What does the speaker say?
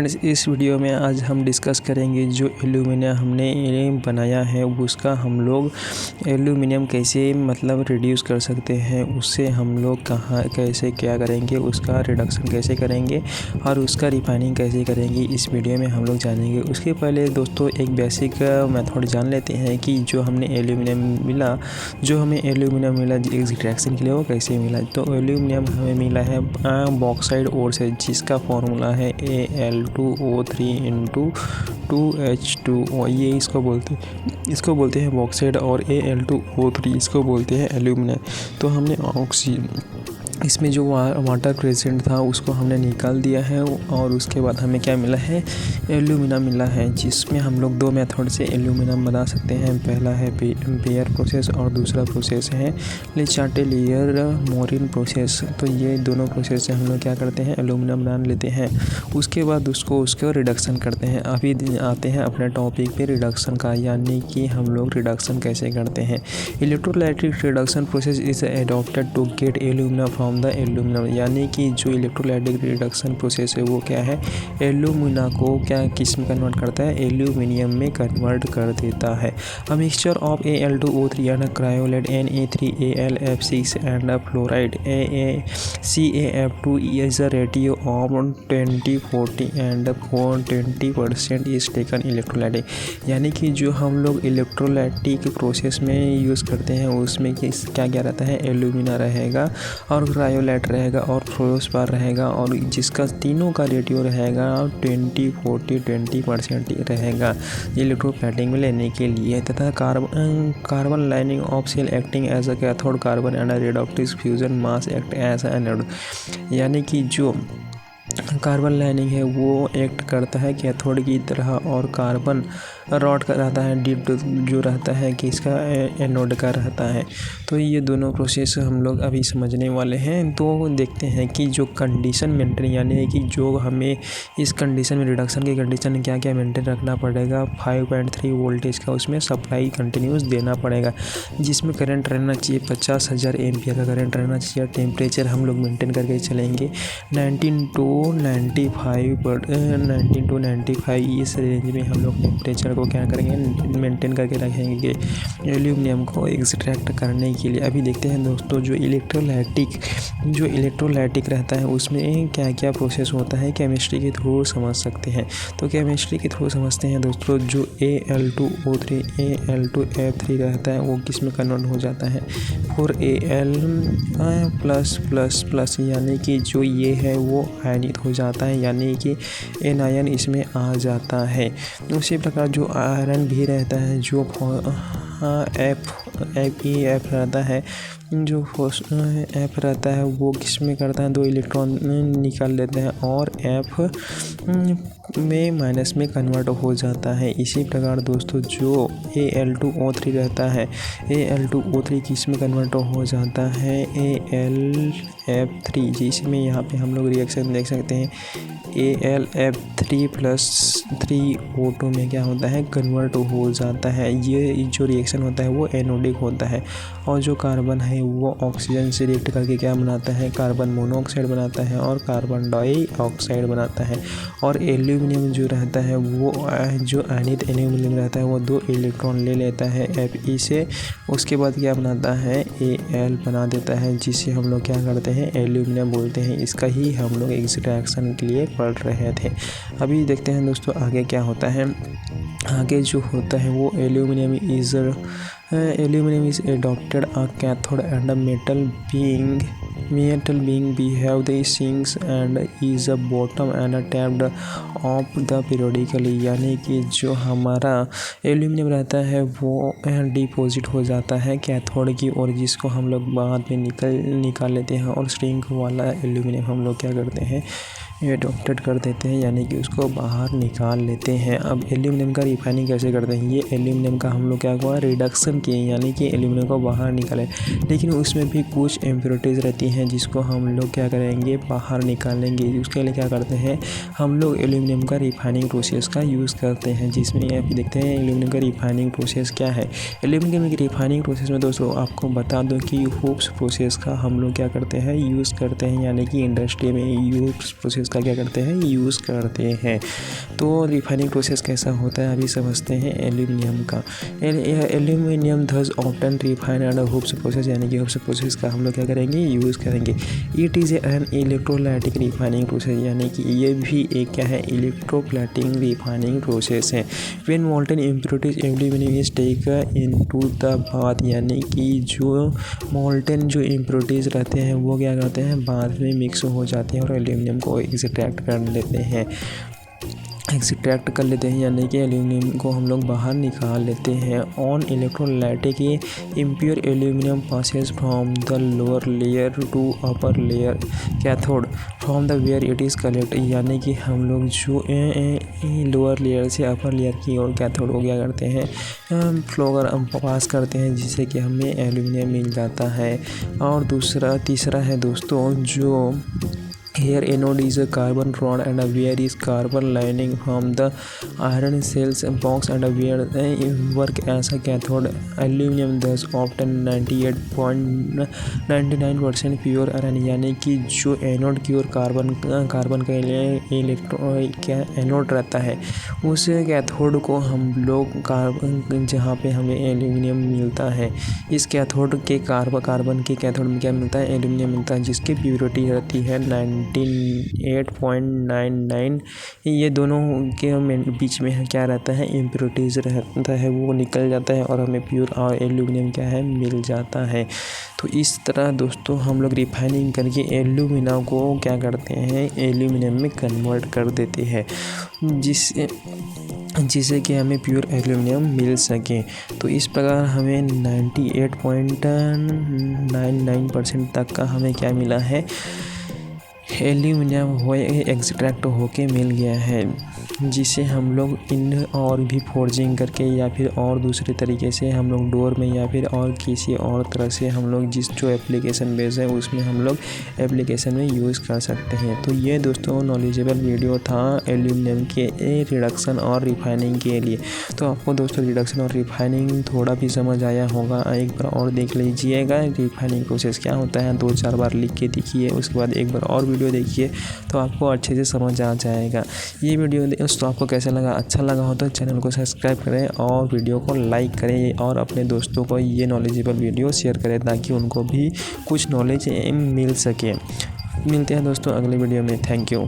Friends, इस video में आज हम डिस्कस करेंगे जो एल्यूमिनियम हमने बनाया है उसका हम लोग एल्यूमिनियम कैसे रिड्यूस कर सकते हैं, उससे हम लोग कहाँ कैसे क्या करेंगे, उसका रिडक्शन कैसे करेंगे और उसका रिफाइनिंग कैसे करेंगे, इस वीडियो में हम लोग जानेंगे। उसके पहले दोस्तों एक बेसिक मेथड जान लेते हैं कि जो हमें एल्यूमिनियम मिला एक्सट्रैक्शन के लिए वो कैसे मिला। तो एल्यूमिनियम हमें मिला है बॉक्साइड ओर से, जिसका फॉर्मूला है Al2O3 2H2O। ये इसको बोलते हैं बॉक्साइड, और Al2O3 इसको बोलते हैं एल्यूमिनियम। तो हमने इसमें जो वाटर प्रेजेंट था उसको हमने निकाल दिया है, और उसके बाद हमें क्या मिला है, एल्यूमिनियम मिला है, जिसमें हम लोग दो मेथड से एल्यूमिनियम बना सकते हैं। पहला है बेयर प्रोसेस और दूसरा प्रोसेस है ले चाटेलियर मोरिन प्रोसेस। तो ये दोनों प्रोसेस से हम लोग क्या करते हैं, एल्यूमिनियम बना लेते हैं। उसके बाद उसको रिडक्शन करते हैं। अभी आते हैं अपने टॉपिक पे रिडक्शन का, यानी कि हम लोग रिडक्शन कैसे करते हैं। Electrolytic reduction process is adopted to get aluminium from the aluminium. यानी कि जो इलेक्ट्रोलाइटिक रिडक्शन प्रोसेस है वो क्या है, एल्यूमिना को क्या किस में कन्वर्ट करता है, एल्यूमिनियम में कन्वर्ट कर देता है। A mixture of Al2O3 and cryolite Na3AlF6 and fluoride CaF2 is a ratio of 20-40 and 20% is taken electrolytic. यानी कि जो हम लोग इलेक्ट्रोलाइटिक प्रोसेस में यूज़ करते हैं उसमें क्या रहता है, एल्यूमिना रहेगा और क्रायोलेट रहेगा और फ्लोरोस्पार रहेगा, और जिसका तीनों का रेटियो रहेगा 20-40-20% रहेगा इलेक्ट्रोप्लेटिंग में लेने के लिए। तथा carbon lining of cell acting as a cathode, carbon and reductive fusion mass act as anode. यानी कि जो कार्बन लाइनिंग है वो एक्ट करता है कैथोड की तरह, और कार्बन रॉड का रहता है, डिप जो रहता है कि इसका एनोड का रहता है। तो ये दोनों प्रोसेस हम लोग अभी समझने वाले हैं। तो देखते हैं कि जो कंडीशन मेंटेन, यानी कि जो हमें इस कंडीशन में रिडक्शन की कंडीशन क्या क्या मेंटेन रखना पड़ेगा। 5.3 वोल्टेज का उसमें सप्लाई कंटिन्यूस देना पड़ेगा, जिसमें करंट रहना चाहिए 50,000 एम्पियर का करंट रहना चाहिए। टेम्परेचर हम लोग मेंटेन करके चलेंगे 19 to 95 इस रेंज में हम लोग टेम्परेचर को क्या करेंगे, मेंटेन करके रखेंगे एल्यूमिनियम को एक्सट्रैक्ट करने के लिए। अभी देखते हैं दोस्तों जो इलेक्ट्रोलाइटिक रहता है उसमें क्या क्या प्रोसेस होता है, केमिस्ट्री के थ्रू समझ सकते हैं। तो केमिस्ट्री के थ्रू समझते हैं दोस्तों। जो Al2O3 Al2F3 रहता है वो किस में कन्वर्ट हो जाता है 4Al+++, यानी कि जो ये है वो आयनित हो जाता है, यानी कि एनायन इसमें आ जाता है। उसी प्रकार जो आयरन भी रहता है, जो Fe रहता है, जो F रहता है वो किस में करता है, 2 इलेक्ट्रॉन निकाल लेते हैं और F में माइनस में कन्वर्ट हो जाता है। इसी प्रकार दोस्तों जो Al2O3 रहता है, Al2O3 किस में कन्वर्ट हो जाता है, AlF3, जिसमें यहाँ पे हम लोग रिएक्शन देख सकते हैं AlF3+3O2 में क्या होता है, कन्वर्ट हो जाता है। ये जो रिएक्शन होता है वो एनोडिक होता है, और जो कार्बन है वो ऑक्सीजन से रिएक्ट करके क्या बनाता है, कार्बन मोनोऑक्साइड बनाता है और कार्बन डाइऑक्साइड बनाता है। और एल्यूमिनियम जो रहता है वो जो आयनित एल्यूमिनियम रहता है वो 2 इलेक्ट्रॉन ले लेता है Fe से, उसके बाद क्या बनाता है, Al बना देता है, जिसे हम लोग क्या करते हैं, एल्यूमिनियम बोलते हैं। इसका ही हम लोग एक्सट्रैक्शन के लिए पढ़ रहे थे। अभी देखते हैं दोस्तों आगे क्या होता है। आगे जो होता है वो aluminium is adopted a cathode and a metal being behave the sinks and is a bottom and a tapped of the periodically। यानी कि जो हमारा एल्यूमिनियम रहता है वो डिपॉजिट हो जाता है कैथोड की ओर, जिसको हम लोग बाद में निकाल लेते हैं, और स्ट्रिंग वाला एल्यूमिनियम हम लोग क्या करते हैं, एडॉप्टेड कर देते हैं, यानी कि उसको बाहर निकाल लेते हैं। अब एल्यूमिनियम का रिफाइनिंग कैसे करते हैं, ये एल्यूमिनियम का हम लोग क्या हुआ, रिडक्शन किए, यानी कि एल्यूमिनियम को बाहर निकालें, लेकिन उसमें भी कुछ इम्प्योरिटीज़ रहती हैं जिसको हम लोग क्या करेंगे, बाहर निकालेंगे। उसके लिए क्या करते हैं, हम लोग एल्यूमिनियम का रिफाइनिंग प्रोसेस का यूज़ करते हैं, जिसमें आप देखते हैं एल्यूमिनियम का रिफाइनिंग प्रोसेस क्या है। एल्यूमिनियम की रिफाइनिंग प्रोसेस में दोस्तों आपको बता दो कि हूप्स प्रोसेस का हम लोग क्या करते हैं, यूज़ करते हैं, यानी कि इंडस्ट्री में यूप्स प्रोसेस प्रोसेस का क्या करते हैं, यूज़ करते हैं। तो रिफाइनिंग प्रोसेस कैसा होता है अभी समझते हैं एल्यूमिनियम का। Aluminium thus often refine and hoops process, यानी कि हुप्स प्रोसेस का हम लोग क्या करेंगे, यूज़ करेंगे। It is an electrolytic refining process, यानी कि ये भी एक क्या है, इलेक्ट्रोप्लेटिंग रिफाइनिंग प्रोसेस है। When molten impurities aluminium is taken into the bath, यानी कि जो मोल्टन जो इम्प्योरिटीज़ रहते हैं वो क्या करते हैं, बाथ में मिक्स हो जाते हैं और एल्यूमिनियम को एक्सट्रैक्ट कर लेते हैं, यानी कि एल्यूमिनियम को हम लोग बाहर निकाल लेते हैं। On electrolytic impure aluminium passes from the lower layer to upper layer cathode from the where it is collect, यानी कि हम लोग जो लोअर लेयर से अपर लेयर की ओर कैथोड को क्या करते हैं, फ्लोगर पास करते हैं, जिससे कि हमें एल्यूमिनियम मिल जाता है। और तीसरा है दोस्तों, जो here anode is a carbon rod and where is carbon lining from the iron cells box and where work as a cathode. Aluminum thus often 98.99% pure iron, यानी कि जो एनोड की ओर कार्बन का क्या एनोड रहता है, उस कैथोड को हम लोग कार्बन, जहाँ पे हमें एल्यूमिनियम मिलता है, इस कैथोड के कार्बन के कैथोड में क्या मिलता है, एल्यूमिनियम मिलता है, जिसकी प्योरिटी रहती है 98.99। ये दोनों के बीच में क्या रहता है, इम्प्योरिटीज़ रहता है, वो निकल जाता है और हमें प्योर और एल्यूमिनियम क्या है, मिल जाता है। तो इस तरह दोस्तों हम लोग रिफाइनिंग करके एल्यूमिना को क्या करते हैं, एल्यूमिनियम में कन्वर्ट कर देते हैं, जिससे कि हमें प्योर एल्यूमिनियम मिल सके। तो इस प्रकार हमें 98.99% तक का हमें क्या मिला है, एल्यूमिनियम एक्सट्रैक्ट होके मिल गया है, जिसे हम लोग इन और भी फोर्जिंग करके या फिर और दूसरे तरीके से हम लोग डोर में या फिर और किसी और तरह से हम लोग जो एप्लीकेशन बेस है उसमें हम लोग एप्लीकेशन में यूज़ कर सकते हैं। तो ये दोस्तों नॉलेजेबल वीडियो था एल्यूमिनियम के रिडक्शन और रिफाइनिंग के लिए। तो आपको दोस्तों रिडक्शन और रिफाइनिंग थोड़ा भी समझ आया होगा, एक बार और देख लीजिएगा रिफाइनिंग प्रोसेस क्या होता है, 2-4 बार लिख के देखिए, उसके बाद एक बार और वीडियो देखिए तो आपको अच्छे से समझ आ जाएगा। ये वीडियो दोस्तों आपको कैसा लगा, अच्छा लगा हो तो चैनल को सब्सक्राइब करें और वीडियो को लाइक करें और अपने दोस्तों को ये नॉलेजेबल वीडियो शेयर करें ताकि उनको भी कुछ नॉलेज मिल सके। मिलते हैं दोस्तों अगले वीडियो में। Thank you.